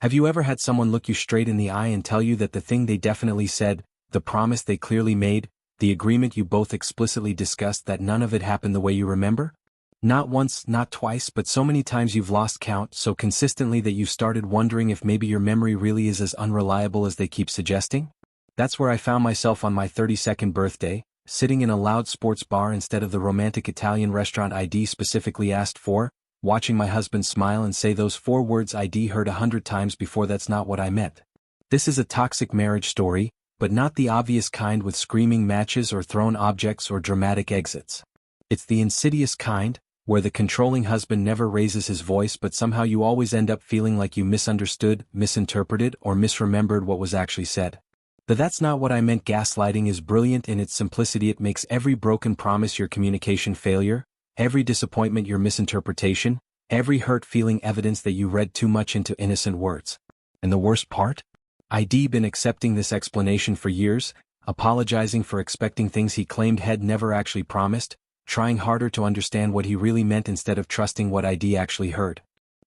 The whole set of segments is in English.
Have you ever had someone look you straight in the eye and tell you that the thing they definitely said, the promise they clearly made, the agreement you both explicitly discussed, that none of it happened the way you remember? Not once, not twice, but so many times you've lost count, so consistently that you've started wondering if maybe your memory really is as unreliable as they keep suggesting? That's where I found myself on my 32nd birthday, sitting in a loud sports bar instead of the romantic Italian restaurant ID specifically asked for, watching my husband smile and say those 4 words I'd heard 100 times before, "That's not what I meant." This is a toxic marriage story, but not the obvious kind with screaming matches or thrown objects or dramatic exits. It's the insidious kind, where the controlling husband never raises his voice but somehow you always end up feeling like you misunderstood, misinterpreted, or misremembered what was actually said. The "that's not what I meant" gaslighting is brilliant in its simplicity. It makes every broken promise your communication failure, every disappointment your misinterpretation, every hurt feeling evidence that you read too much into innocent words. And the worst part? I'd been accepting this explanation for years, apologizing for expecting things he claimed had never actually promised, trying harder to understand what he really meant instead of trusting what I'd actually heard.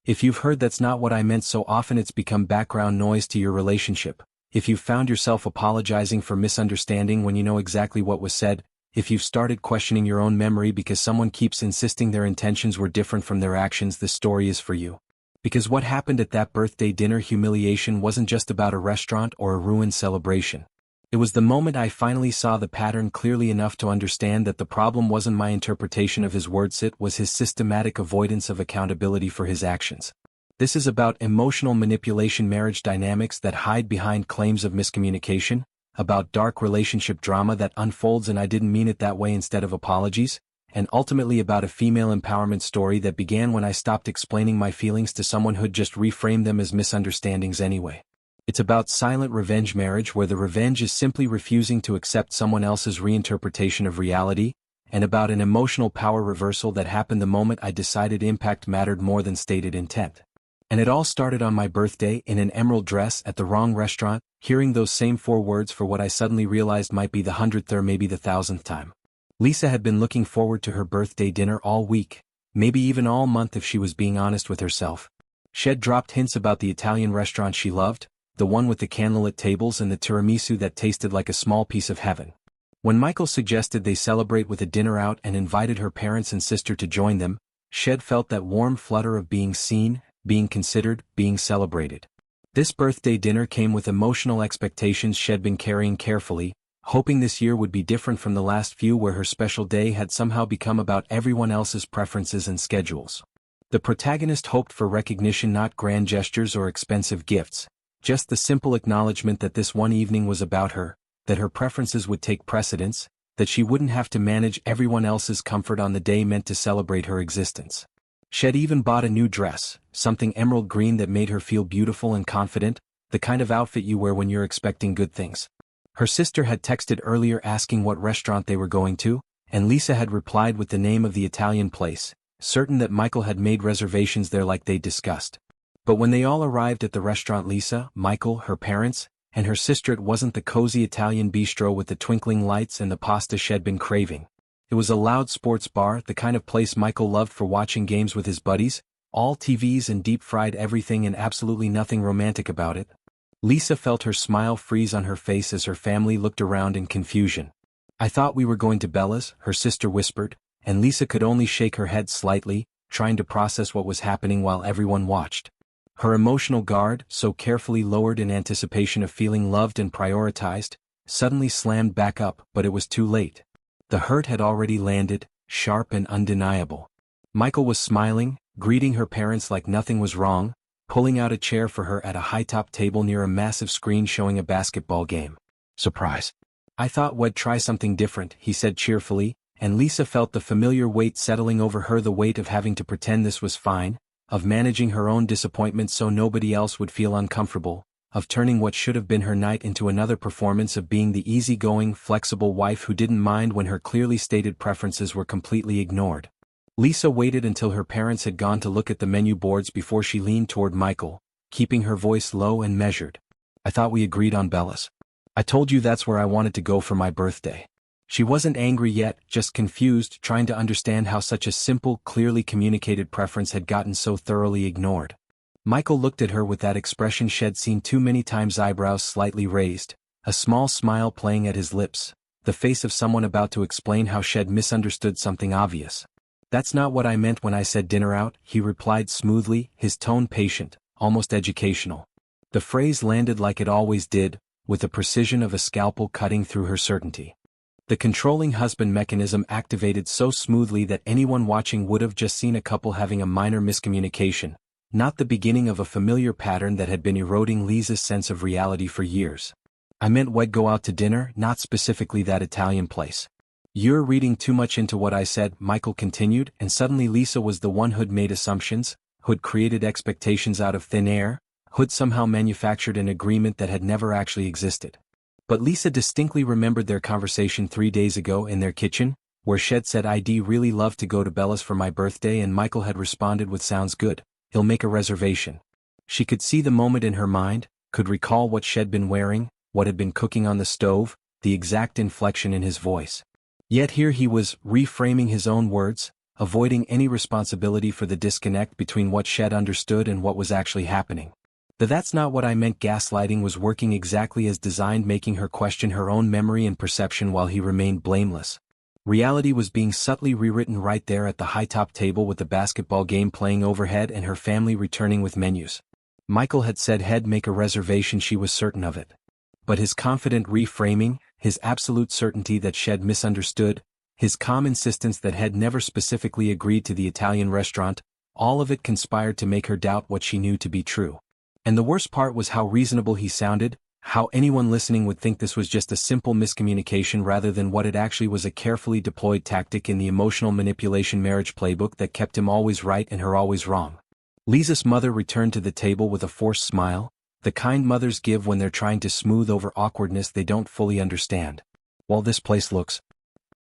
If you've heard "that's not what I meant" so often it's become background noise to your relationship, if you've found yourself apologizing for misunderstanding when you know exactly what was said, if you've started questioning your own memory because someone keeps insisting their intentions were different from their actions, this story is for you. Because what happened at that birthday dinner humiliation wasn't just about a restaurant or a ruined celebration. It was the moment I finally saw the pattern clearly enough to understand that the problem wasn't my interpretation of his words, it was his systematic avoidance of accountability for his actions. This is about emotional manipulation, marriage dynamics that hide behind claims of miscommunication, about dark relationship drama that unfolds and "I didn't mean it that way" instead of apologies, and ultimately about a female empowerment story that began when I stopped explaining my feelings to someone who'd just reframed them as misunderstandings anyway. It's about silent revenge marriage, where the revenge is simply refusing to accept someone else's reinterpretation of reality, and about an emotional power reversal that happened the moment I decided impact mattered more than stated intent. And it all started on my birthday, in an emerald dress at the wrong restaurant, hearing those same 4 words for what I suddenly realized might be the 100th or maybe the 1,000th time. Lisa had been looking forward to her birthday dinner all week, maybe even all month if she was being honest with herself. She'd dropped hints about the Italian restaurant she loved, the one with the candlelit tables and the tiramisu that tasted like a small piece of heaven. When Michael suggested they celebrate with a dinner out and invited her parents and sister to join them, she'd felt that warm flutter of being seen, being considered, being celebrated. This birthday dinner came with emotional expectations she'd been carrying carefully, hoping this year would be different from the last few where her special day had somehow become about everyone else's preferences and schedules. The protagonist hoped for recognition, not grand gestures or expensive gifts, just the simple acknowledgement that this one evening was about her, that her preferences would take precedence, that she wouldn't have to manage everyone else's comfort on the day meant to celebrate her existence. She'd even bought a new dress, something emerald green that made her feel beautiful and confident, the kind of outfit you wear when you're expecting good things. Her sister had texted earlier asking what restaurant they were going to, and Lisa had replied with the name of the Italian place, certain that Michael had made reservations there like they'd discussed. But when they all arrived at the restaurant, Lisa, Michael, her parents, and her sister, it wasn't the cozy Italian bistro with the twinkling lights and the pasta she'd been craving. It was a loud sports bar, the kind of place Michael loved for watching games with his buddies, all TVs and deep-fried everything and absolutely nothing romantic about it. Lisa felt her smile freeze on her face as her family looked around in confusion. "I thought we were going to Bella's," her sister whispered, and Lisa could only shake her head slightly, trying to process what was happening while everyone watched. Her emotional guard, so carefully lowered in anticipation of feeling loved and prioritized, suddenly slammed back up, but it was too late. The hurt had already landed, sharp and undeniable. Michael was smiling, greeting her parents like nothing was wrong, pulling out a chair for her at a high-top table near a massive screen showing a basketball game. "Surprise. I thought we'd try something different," he said cheerfully, and Lisa felt the familiar weight settling over her, the weight of having to pretend this was fine, of managing her own disappointment so nobody else would feel uncomfortable, of turning what should have been her night into another performance of being the easygoing, flexible wife who didn't mind when her clearly stated preferences were completely ignored. Lisa waited until her parents had gone to look at the menu boards before she leaned toward Michael, keeping her voice low and measured. "I thought we agreed on Bella's. I told you that's where I wanted to go for my birthday." She wasn't angry yet, just confused, trying to understand how such a simple, clearly communicated preference had gotten so thoroughly ignored. Michael looked at her with that expression Shed seen too many times, eyebrows slightly raised, a small smile playing at his lips, the face of someone about to explain how Shed misunderstood something obvious. "That's not what I meant when I said dinner out," he replied smoothly, his tone patient, almost educational. The phrase landed like it always did, with the precision of a scalpel cutting through her certainty. The controlling husband mechanism activated so smoothly that anyone watching would have just seen a couple having a minor miscommunication, not the beginning of a familiar pattern that had been eroding Lisa's sense of reality for years. "I meant we'd go out to dinner, not specifically that Italian place." "You're reading too much into what I said," Michael continued, and suddenly Lisa was the one who'd made assumptions, who'd created expectations out of thin air, who'd somehow manufactured an agreement that had never actually existed. But Lisa distinctly remembered their conversation 3 days ago in their kitchen, where Shed said, "I'd really love to go to Bella's for my birthday," and Michael had responded with, "Sounds good. He'll make a reservation." She could see the moment in her mind, could recall what Shed been wearing, what had been cooking on the stove, the exact inflection in his voice. Yet here he was, reframing his own words, avoiding any responsibility for the disconnect between what Shed understood and what was actually happening. "That's not what I meant." Gaslighting was working exactly as designed, making her question her own memory and perception while he remained blameless. Reality was being subtly rewritten right there at the high-top table, with the basketball game playing overhead and her family returning with menus. Michael had said he'd make a reservation, she was certain of it. But his confident reframing, his absolute certainty that Shed misunderstood, his calm insistence that Head never specifically agreed to the Italian restaurant, all of it conspired to make her doubt what she knew to be true. And the worst part was how reasonable he sounded, how anyone listening would think this was just a simple miscommunication rather than what it actually was, a carefully deployed tactic in the emotional manipulation marriage playbook that kept him always right and her always wrong. Lisa's mother returned to the table with a forced smile, the kind mothers give when they're trying to smooth over awkwardness they don't fully understand. "Well, this place looks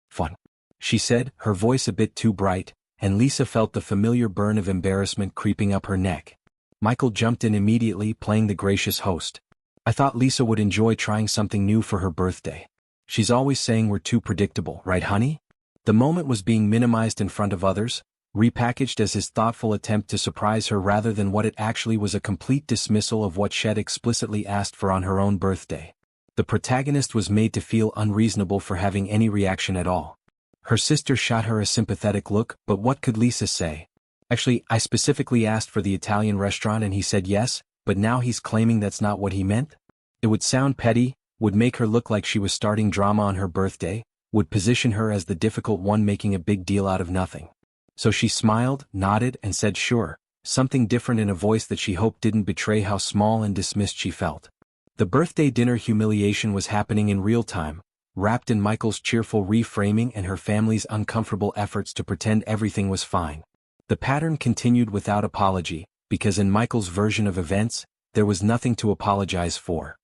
fun," she said, her voice a bit too bright, and Lisa felt the familiar burn of embarrassment creeping up her neck. Michael jumped in immediately, playing the gracious host. "I thought Lisa would enjoy trying something new for her birthday. She's always saying we're too predictable, right honey?" The moment was being minimized in front of others, repackaged as his thoughtful attempt to surprise her rather than what it actually was, a complete dismissal of what Shed explicitly asked for on her own birthday. The protagonist was made to feel unreasonable for having any reaction at all. Her sister shot her a sympathetic look, but what could Lisa say? "Actually, I specifically asked for the Italian restaurant and he said yes, but now he's claiming that's not what he meant?" It would sound petty, would make her look like she was starting drama on her birthday, would position her as the difficult one making a big deal out of nothing. So she smiled, nodded, and said sure, something different in a voice that she hoped didn't betray how small and dismissed she felt. The birthday dinner humiliation was happening in real time, wrapped in Michael's cheerful reframing and her family's uncomfortable efforts to pretend everything was fine. The pattern continued without apology, because in Michael's version of events, there was nothing to apologize for.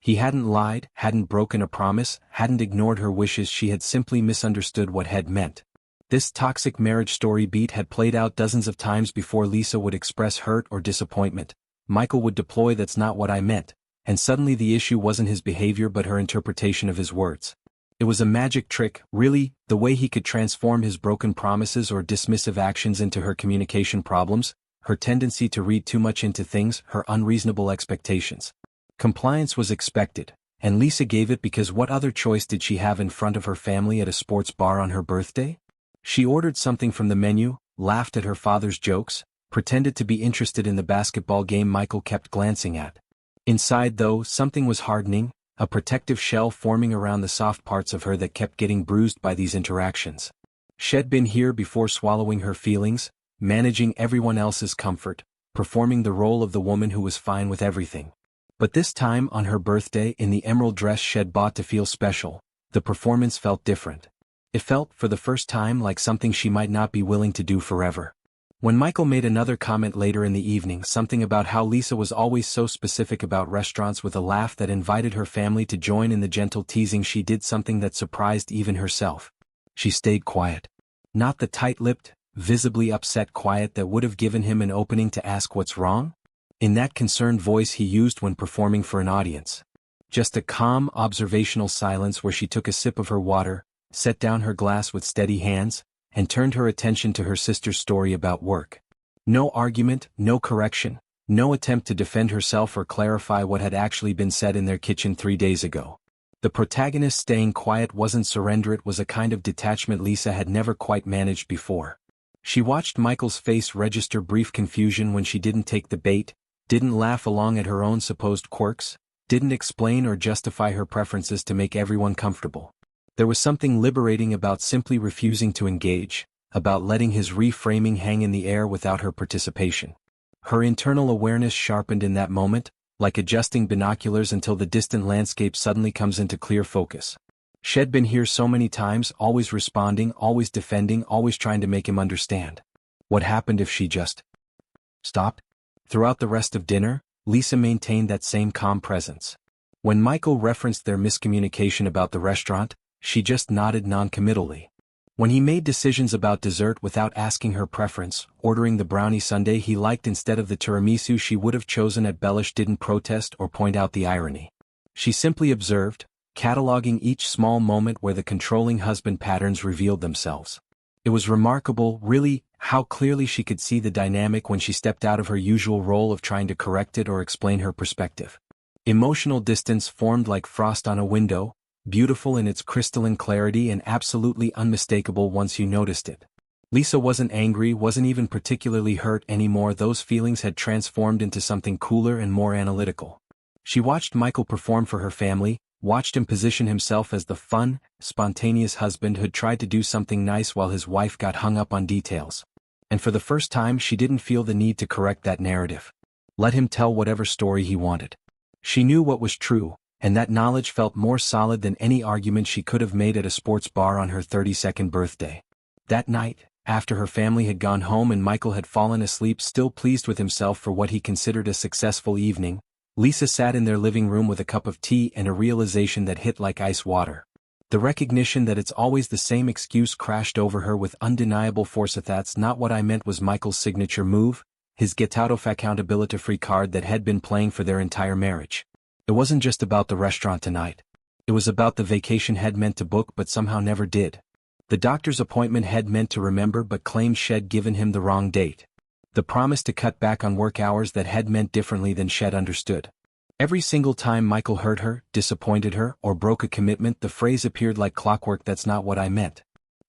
He hadn't lied, hadn't broken a promise, hadn't ignored her wishes, she had simply misunderstood what had meant. This toxic marriage story beat had played out dozens of times before. Lisa would express hurt or disappointment. Michael would deploy "that's not what I meant," and suddenly the issue wasn't his behavior but her interpretation of his words. It was a magic trick, really, the way he could transform his broken promises or dismissive actions into her communication problems, her tendency to read too much into things, her unreasonable expectations. Compliance was expected, and Lisa gave it because what other choice did she have in front of her family at a sports bar on her birthday? She ordered something from the menu, laughed at her father's jokes, pretended to be interested in the basketball game Michael kept glancing at. Inside, though, something was hardening, a protective shell forming around the soft parts of her that kept getting bruised by these interactions. She'd been here before, swallowing her feelings, managing everyone else's comfort, performing the role of the woman who was fine with everything. But this time, on her birthday, in the emerald dress she'd bought to feel special, the performance felt different. It felt, for the first time, like something she might not be willing to do forever. When Michael made another comment later in the evening, something about how Lisa was always so specific about restaurants, with a laugh that invited her family to join in the gentle teasing, she did something that surprised even herself. She stayed quiet. Not the tight-lipped, visibly upset quiet that would have given him an opening to ask what's wrong, in that concerned voice he used when performing for an audience. Just a calm, observational silence where she took a sip of her water, set down her glass with steady hands, and turned her attention to her sister's story about work. No argument, no correction, No attempt to defend herself or clarify what had actually been said in their kitchen 3 days ago. The protagonist staying quiet wasn't surrender, it was a kind of detachment Lisa had never quite managed before. She watched Michael's face register brief confusion when she didn't take the bait, didn't laugh along at her own supposed quirks, didn't explain or justify her preferences to make everyone comfortable. There was something liberating about simply refusing to engage, about letting his reframing hang in the air without her participation. Her internal awareness sharpened in that moment, like adjusting binoculars until the distant landscape suddenly comes into clear focus. She'd been here so many times, always responding, always defending, always trying to make him understand. What happened if she just stopped? Throughout the rest of dinner, Lisa maintained that same calm presence. When Michael referenced their miscommunication about the restaurant, she just nodded noncommittally. When he made decisions about dessert without asking her preference, ordering the brownie sundae he liked instead of the tiramisu she would have chosen at Bellish, didn't protest or point out the irony. She simply observed, cataloging each small moment where the controlling husband patterns revealed themselves. It was remarkable, really, how clearly she could see the dynamic when she stepped out of her usual role of trying to correct it or explain her perspective. Emotional distance formed like frost on a window, beautiful in its crystalline clarity and absolutely unmistakable once you noticed it. Lisa wasn't angry, wasn't even particularly hurt anymore. Those feelings had transformed into something cooler and more analytical. She watched Michael perform for her family, watched him position himself as the fun, spontaneous husband who'd tried to do something nice while his wife got hung up on details. And for the first time she didn't feel the need to correct that narrative. Let him tell whatever story he wanted. She knew what was true, and that knowledge felt more solid than any argument she could have made at a sports bar on her 32nd birthday. That night, after her family had gone home and Michael had fallen asleep still pleased with himself for what he considered a successful evening, Lisa sat in their living room with a cup of tea and a realization that hit like ice water. The recognition that it's always the same excuse crashed over her with undeniable force. That's not what I meant was Michael's signature move, his get out of accountability free card that had been playing for their entire marriage. It wasn't just about the restaurant tonight. It was about the vacation Head meant to book but somehow never did. The doctor's appointment Head meant to remember but claimed Shed given him the wrong date. The promise to cut back on work hours that Head meant differently than Shed understood. Every single time Michael hurt her, disappointed her, or broke a commitment, the phrase appeared like clockwork, "That's not what I meant."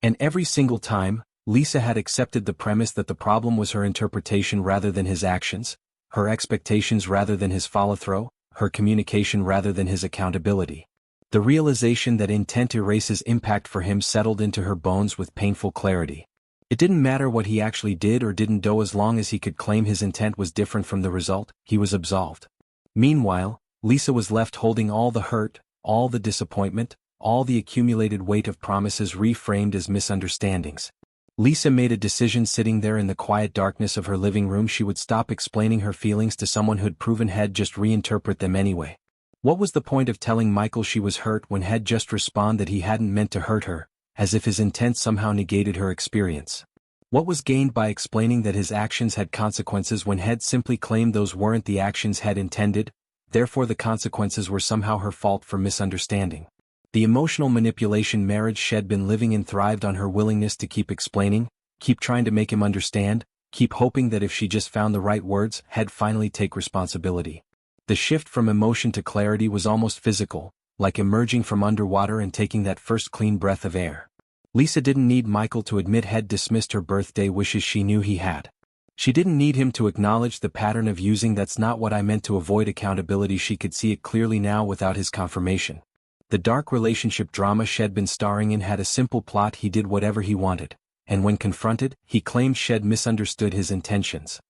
And every single time, Lisa had accepted the premise that the problem was her interpretation rather than his actions, her expectations rather than his follow-through, her communication rather than his accountability. The realization that intent erases impact for him settled into her bones with painful clarity. It didn't matter what he actually did or didn't do as long as he could claim his intent was different from the result, he was absolved. Meanwhile, Lisa was left holding all the hurt, all the disappointment, all the accumulated weight of promises reframed as misunderstandings. Lisa made a decision sitting there in the quiet darkness of her living room. She would stop explaining her feelings to someone who'd proven Head just reinterpret them anyway. What was the point of telling Michael she was hurt when Head just respond that he hadn't meant to hurt her, as if his intent somehow negated her experience? What was gained by explaining that his actions had consequences when Head simply claimed those weren't the actions Head intended, therefore the consequences were somehow her fault for misunderstanding? The emotional manipulation marriage She'd been living in thrived on her willingness to keep explaining, keep trying to make him understand, keep hoping that if she just found the right words, He'd finally take responsibility. The shift from emotion to clarity was almost physical, like emerging from underwater and taking that first clean breath of air. Lisa didn't need Michael to admit He'd dismissed her birthday wishes, she knew he had. She didn't need him to acknowledge the pattern of using "that's not what I meant" to avoid accountability. She could see it clearly now without his confirmation. The dark relationship drama She'd been starring in had a simple plot: he did whatever he wanted, and when confronted, he claimed She'd misunderstood his intentions.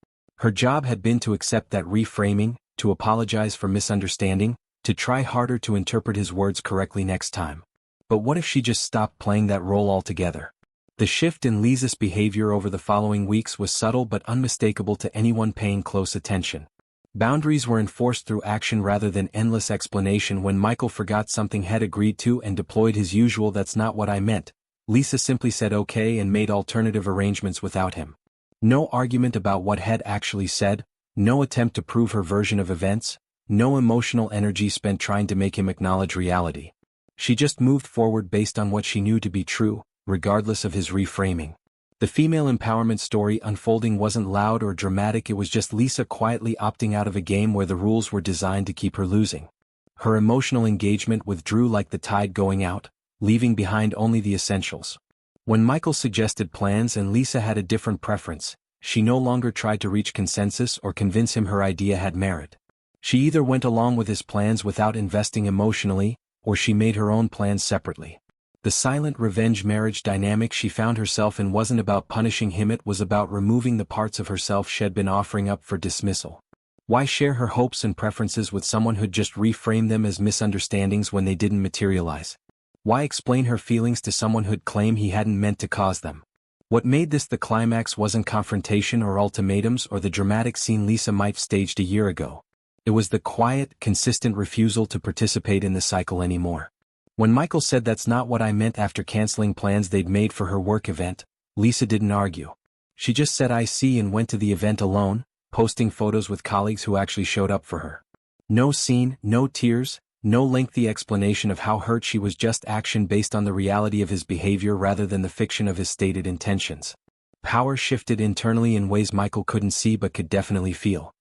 Her job had been to accept that reframing, to apologize for misunderstanding, to try harder to interpret his words correctly next time. But what if she just stopped playing that role altogether? The shift in Lisa's behavior over the following weeks was subtle but unmistakable to anyone paying close attention. Boundaries were enforced through action rather than endless explanation. When Michael forgot something He'd agreed to and deployed his usual "that's not what I meant," Lisa simply said okay and made alternative arrangements without him. No argument about what He'd actually said, no attempt to prove her version of events, no emotional energy spent trying to make him acknowledge reality. She just moved forward based on what she knew to be true, regardless of his reframing. The female empowerment story unfolding wasn't loud or dramatic, it was just Lisa quietly opting out of a game where the rules were designed to keep her losing. Her emotional engagement withdrew like the tide going out, leaving behind only the essentials. When Michael suggested plans and Lisa had a different preference, she no longer tried to reach consensus or convince him her idea had merit. She either went along with his plans without investing emotionally, or she made her own plans separately. The silent revenge marriage dynamic she found herself in wasn't about punishing him, it was about removing the parts of herself she'd been offering up for dismissal. Why share her hopes and preferences with someone who'd just reframe them as misunderstandings when they didn't materialize? Why explain her feelings to someone who'd claim he hadn't meant to cause them? What made this the climax wasn't confrontation or ultimatums or the dramatic scene Lisa might have staged a year ago. It was the quiet, consistent refusal to participate in the cycle anymore. When Michael said "that's not what I meant" after canceling plans they'd made for her work event, Lisa didn't argue. She just said "I see" and went to the event alone, posting photos with colleagues who actually showed up for her. No scene, no tears, no lengthy explanation of how hurt she was, just action based on the reality of his behavior rather than the fiction of his stated intentions. Power shifted internally in ways Michael couldn't see but could definitely feel.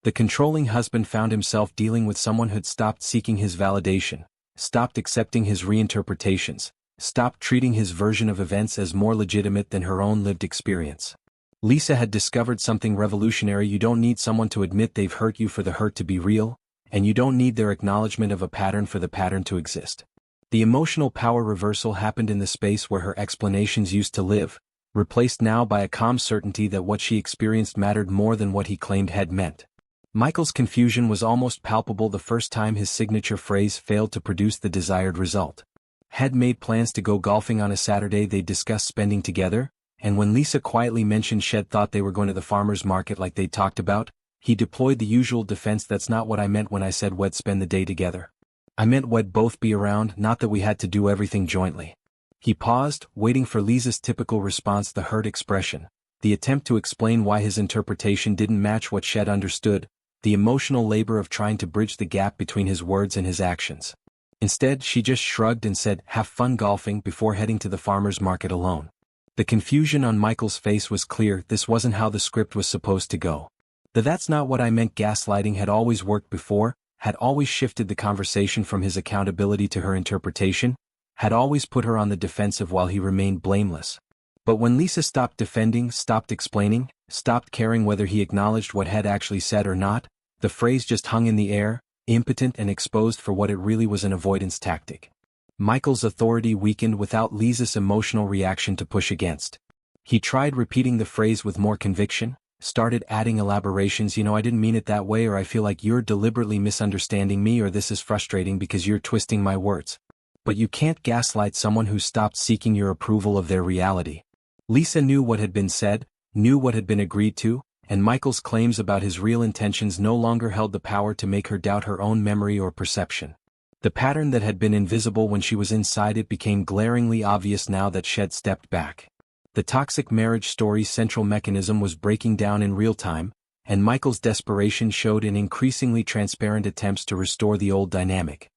The controlling husband found himself dealing with someone who'd stopped seeking his validation, stopped accepting his reinterpretations, stopped treating his version of events as more legitimate than her own lived experience. Lisa had discovered something revolutionary: you don't need someone to admit they've hurt you for the hurt to be real, and you don't need their acknowledgement of a pattern for the pattern to exist. The emotional power reversal happened in the space where her explanations used to live, replaced now by a calm certainty that what she experienced mattered more than what he claimed had meant. Michael's confusion was almost palpable the first time his signature phrase failed to produce the desired result. Had made plans to go golfing on a Saturday they'd discussed spending together, and when Lisa quietly mentioned she'd thought they were going to the farmer's market like they'd talked about, he deployed the usual defense: "That's not what I meant when I said we'd spend the day together. I meant we'd both be around, not that we had to do everything jointly." He paused, waiting for Lisa's typical response, the hurt expression, the attempt to explain why his interpretation didn't match what she'd understood, the emotional labor of trying to bridge the gap between his words and his actions. Instead, she just shrugged and said, "Have fun golfing," before heading to the farmer's market alone. The confusion on Michael's face was clear: this wasn't how the script was supposed to go. The "that's not what I meant" gaslighting had always worked before, had always shifted the conversation from his accountability to her interpretation, had always put her on the defensive while he remained blameless. But when Lisa stopped defending, stopped explaining, stopped caring whether he acknowledged what had actually said or not, the phrase just hung in the air, impotent and exposed for what it really was: an avoidance tactic. Michael's authority weakened without Lisa's emotional reaction to push against. He tried repeating the phrase with more conviction, started adding elaborations: "You know, I didn't mean it that way," or "I feel like you're deliberately misunderstanding me," or "this is frustrating because you're twisting my words." But you can't gaslight someone who stopped seeking your approval of their reality. Lisa knew what had been said, knew what had been agreed to, and Michael's claims about his real intentions no longer held the power to make her doubt her own memory or perception. The pattern that had been invisible when she was inside it became glaringly obvious now that she'd stepped back. The toxic marriage story's central mechanism was breaking down in real time, and Michael's desperation showed in increasingly transparent attempts to restore the old dynamic.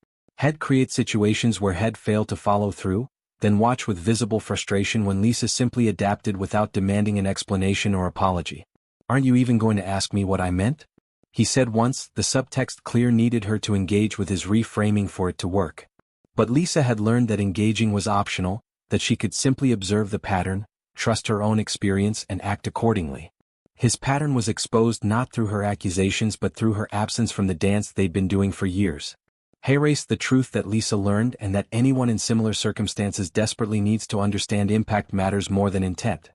He'd create situations where he'd fail to follow through, then watch with visible frustration when Lisa simply adapted without demanding an explanation or apology. "Aren't you even going to ask me what I meant?" he said once, the subtext clear: needed her to engage with his reframing for it to work. But Lisa had learned that engaging was optional, that she could simply observe the pattern, trust her own experience and act accordingly. His pattern was exposed not through her accusations but through her absence from the dance they'd been doing for years. He erased the truth that Lisa learned, and that anyone in similar circumstances desperately needs to understand: impact matters more than intent.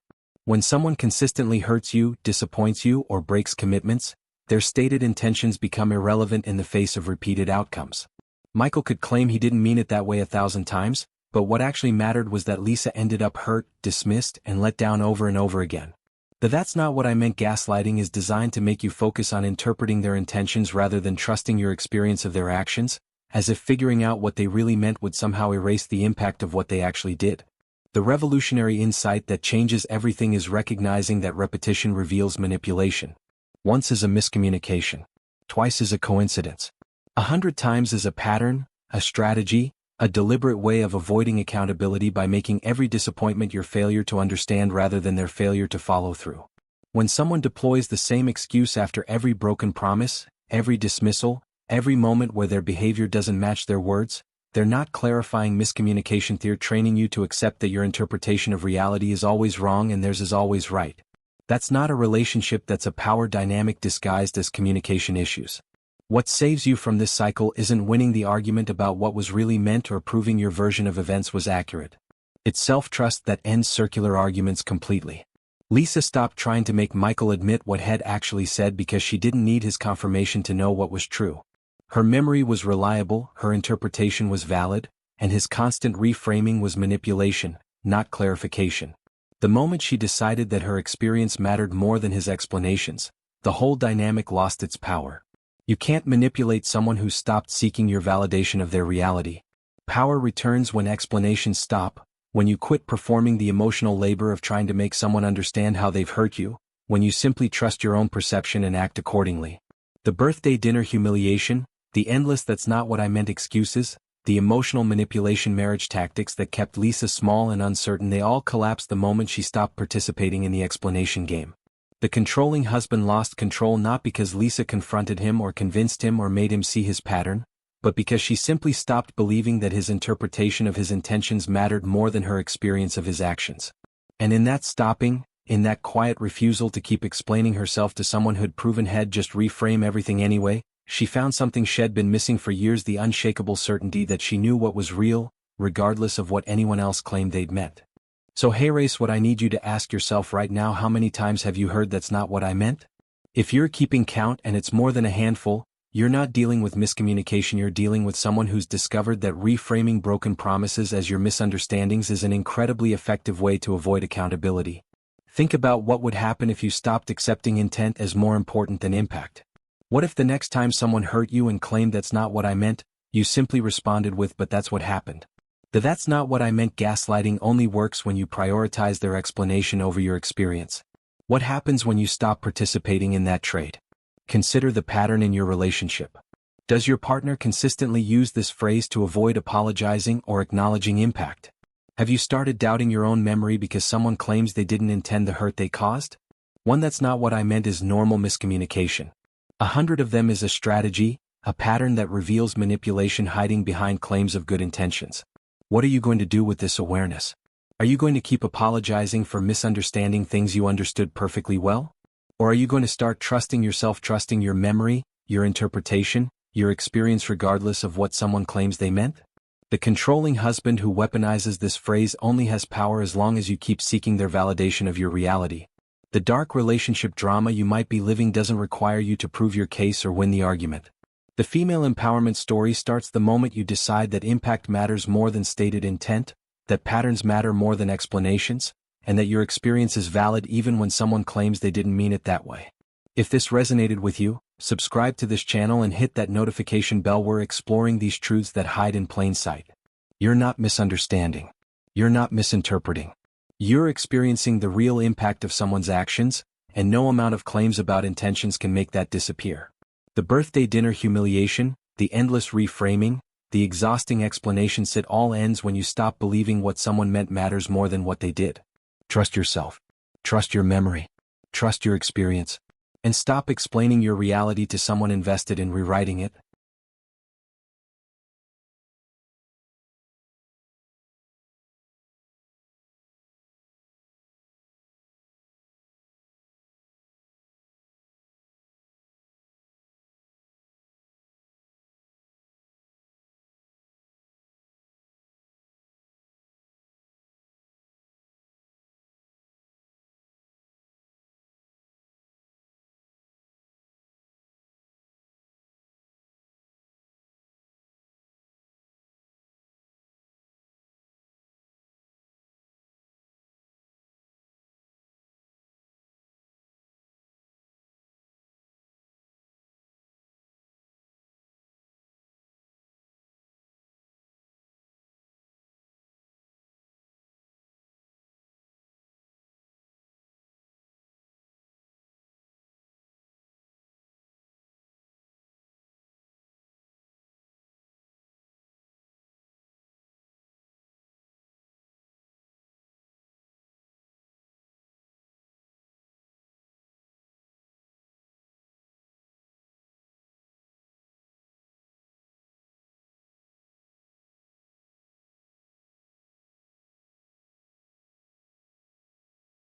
When someone consistently hurts you, disappoints you, or breaks commitments, their stated intentions become irrelevant in the face of repeated outcomes. Michael could claim he didn't mean it that way 1,000 times, but what actually mattered was that Lisa ended up hurt, dismissed, and let down over and over again. The "that's not what I meant" gaslighting is designed to make you focus on interpreting their intentions rather than trusting your experience of their actions, as if figuring out what they really meant would somehow erase the impact of what they actually did. The revolutionary insight that changes everything is recognizing that repetition reveals manipulation. Once is a miscommunication. Twice is a coincidence. 100 times is a pattern, a strategy, A deliberate way of avoiding accountability by making every disappointment your failure to understand rather than their failure to follow through. When someone deploys the same excuse after every broken promise, every dismissal, every moment where their behavior doesn't match their words, they're not clarifying miscommunication. They're training you to accept that your interpretation of reality is always wrong and theirs is always right. That's not a relationship, that's a power dynamic disguised as communication issues. What saves you from this cycle isn't winning the argument about what was really meant or proving your version of events was accurate. It's self-trust that ends circular arguments completely. Lisa stopped trying to make Michael admit what Head actually said because she didn't need his confirmation to know what was true. Her memory was reliable, her interpretation was valid, and his constant reframing was manipulation, not clarification. The moment she decided that her experience mattered more than his explanations, the whole dynamic lost its power. You can't manipulate someone who's stopped seeking your validation of their reality. Power returns when explanations stop, when you quit performing the emotional labor of trying to make someone understand how they've hurt you, when you simply trust your own perception and act accordingly. The birthday dinner humiliation, the endless "that's not what I meant" excuses, the emotional manipulation marriage tactics that kept Lisa small and uncertain, they all collapsed the moment she stopped participating in the explanation game. The controlling husband lost control not because Lisa confronted him or convinced him or made him see his pattern, but because she simply stopped believing that his interpretation of his intentions mattered more than her experience of his actions. And in that stopping, in that quiet refusal to keep explaining herself to someone who'd proven He'd just reframe everything anyway, she found something she'd been missing for years: the unshakable certainty that she knew what was real, regardless of what anyone else claimed they'd meant. So hey race, what I need you to ask yourself right now: how many times have you heard "that's not what I meant"? If you're keeping count and it's more than a handful, you're not dealing with miscommunication, you're dealing with someone who's discovered that reframing broken promises as your misunderstandings is an incredibly effective way to avoid accountability. Think about what would happen if you stopped accepting intent as more important than impact. What if the next time someone hurt you and claimed "that's not what I meant," you simply responded with "but that's what happened"? The "that's not what I meant" gaslighting only works when you prioritize their explanation over your experience. What happens when you stop participating in that trade? Consider the pattern in your relationship. Does your partner consistently use this phrase to avoid apologizing or acknowledging impact? Have you started doubting your own memory because someone claims they didn't intend the hurt they caused? One "that's not what I meant" is normal miscommunication. 100 of them is a strategy, a pattern that reveals manipulation hiding behind claims of good intentions. What are you going to do with this awareness? Are you going to keep apologizing for misunderstanding things you understood perfectly well? Or are you going to start trusting yourself, trusting your memory, your interpretation, your experience regardless of what someone claims they meant? The controlling husband who weaponizes this phrase only has power as long as you keep seeking their validation of your reality. The dark relationship drama you might be living doesn't require you to prove your case or win the argument. The female empowerment story starts the moment you decide that impact matters more than stated intent, that patterns matter more than explanations, and that your experience is valid even when someone claims they didn't mean it that way. If this resonated with you, subscribe to this channel and hit that notification bell. We're exploring these truths that hide in plain sight. You're not misunderstanding. You're not misinterpreting. You're experiencing the real impact of someone's actions, and no amount of claims about intentions can make that disappear. The birthday dinner humiliation, the endless reframing, the exhausting explanations, it all ends when you stop believing what someone meant matters more than what they did. Trust yourself. Trust your memory. Trust your experience. And stop explaining your reality to someone invested in rewriting it.